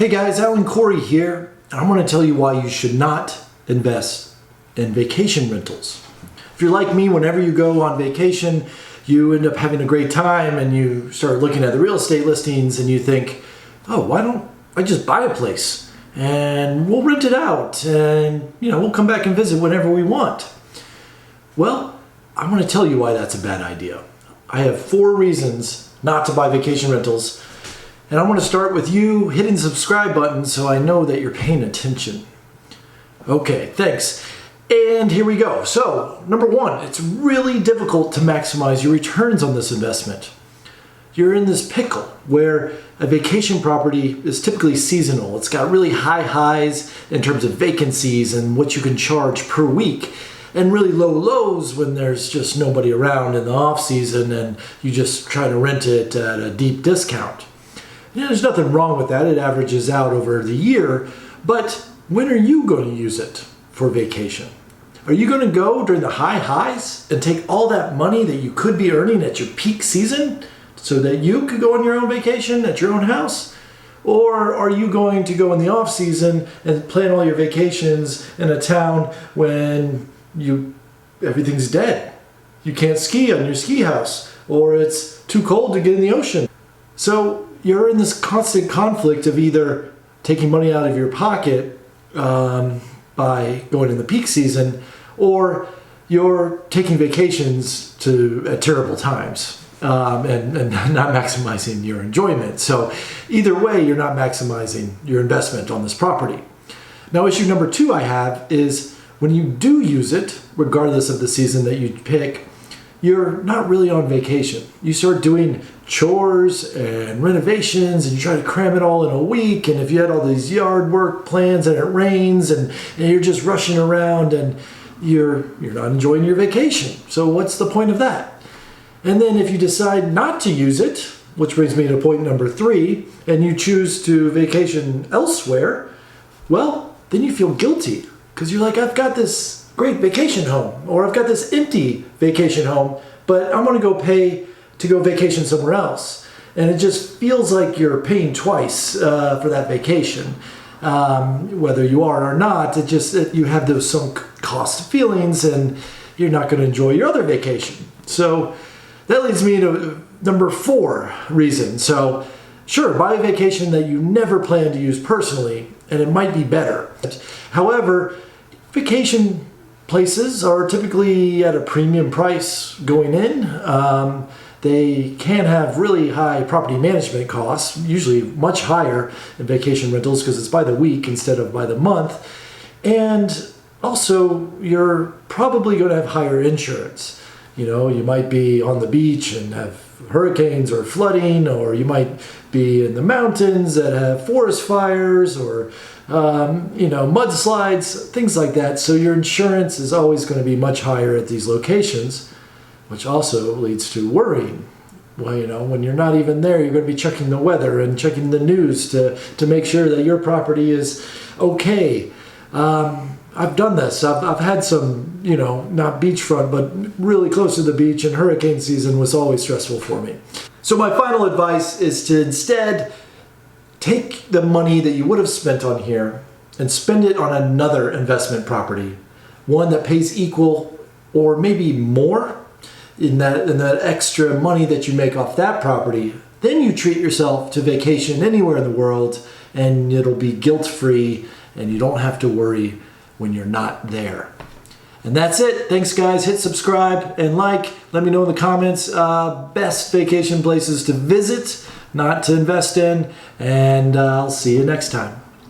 Hey guys, Alan Corey here. I'm going to tell you why you should not invest in vacation rentals. If you're like me, whenever you go on vacation, you end up having a great time and you start looking at the real estate listings and you think, oh, why don't I just buy a place and we'll rent it out and we'll come back and visit whenever we want. Well, I'm going to tell you why that's a bad idea. I have 4 reasons not to buy vacation rentals. And I want to start with you hitting the subscribe button so I know that you're paying attention. Okay, thanks. And here we go. So, number 1, it's really difficult to maximize your returns on this investment. You're in this pickle where a vacation property is typically seasonal. It's got really high highs in terms of vacancies and what you can charge per week, and really low lows when there's just nobody around in the off season and you just try to rent it at a deep discount. There's nothing wrong with that. It averages out over the year. But when are you going to use it for vacation? Are you going to go during the high highs and take all that money that you could be earning at your peak season so that you could go on your own vacation at your own house? Or are you going to go in the off season and plan all your vacations in a town when everything's dead? You can't ski on your ski house, or it's too cold to get in the ocean. So you're in this constant conflict of either taking money out of your pocket by going in the peak season, or you're taking vacations at terrible times and not maximizing your enjoyment. So either way, you're not maximizing your investment on this property. Now, issue number 2 I have is when you do use it, regardless of the season that you pick, you're not really on vacation. You start doing chores and renovations and you try to cram it all in a week, and if you had all these yard work plans and it rains and you're just rushing around and you're not enjoying your vacation. So what's the point of that? And then if you decide not to use it, which brings me to point number 3, and you choose to vacation elsewhere, well, then you feel guilty because you're like, I've got this great vacation home, or I've got this empty vacation home, but I'm going to go pay to go vacation somewhere else. And it just feels like you're paying twice for that vacation. Whether you are or not, you have those sunk cost feelings and you're not going to enjoy your other vacation. So that leads me to number 4 reason. So sure, buy a vacation that you never plan to use personally, and it might be better. However, vacation places are typically at a premium price going in. They can have really high property management costs, usually much higher in vacation rentals because it's by the week instead of by the month. And also, you're probably going to have higher insurance. You might be on the beach and have hurricanes or flooding, or you might be in the mountains that have forest fires or mudslides, things like that. So your insurance is always going to be much higher at these locations, which also leads to worrying. Well, when you're not even there, you're going to be checking the weather and checking the news to make sure that your property is okay. I've done this. I've had some, not beachfront, but really close to the beach, and hurricane season was always stressful for me. So my final advice is to instead take the money that you would have spent on here and spend it on another investment property, one that pays equal or maybe more in that extra money that you make off that property. Then you treat yourself to vacation anywhere in the world, and it'll be guilt-free and you don't have to worry when you're not there. And that's it. Thanks, guys. Hit subscribe and like. Let me know in the comments best vacation places to visit, not to invest in, and I'll see you next time.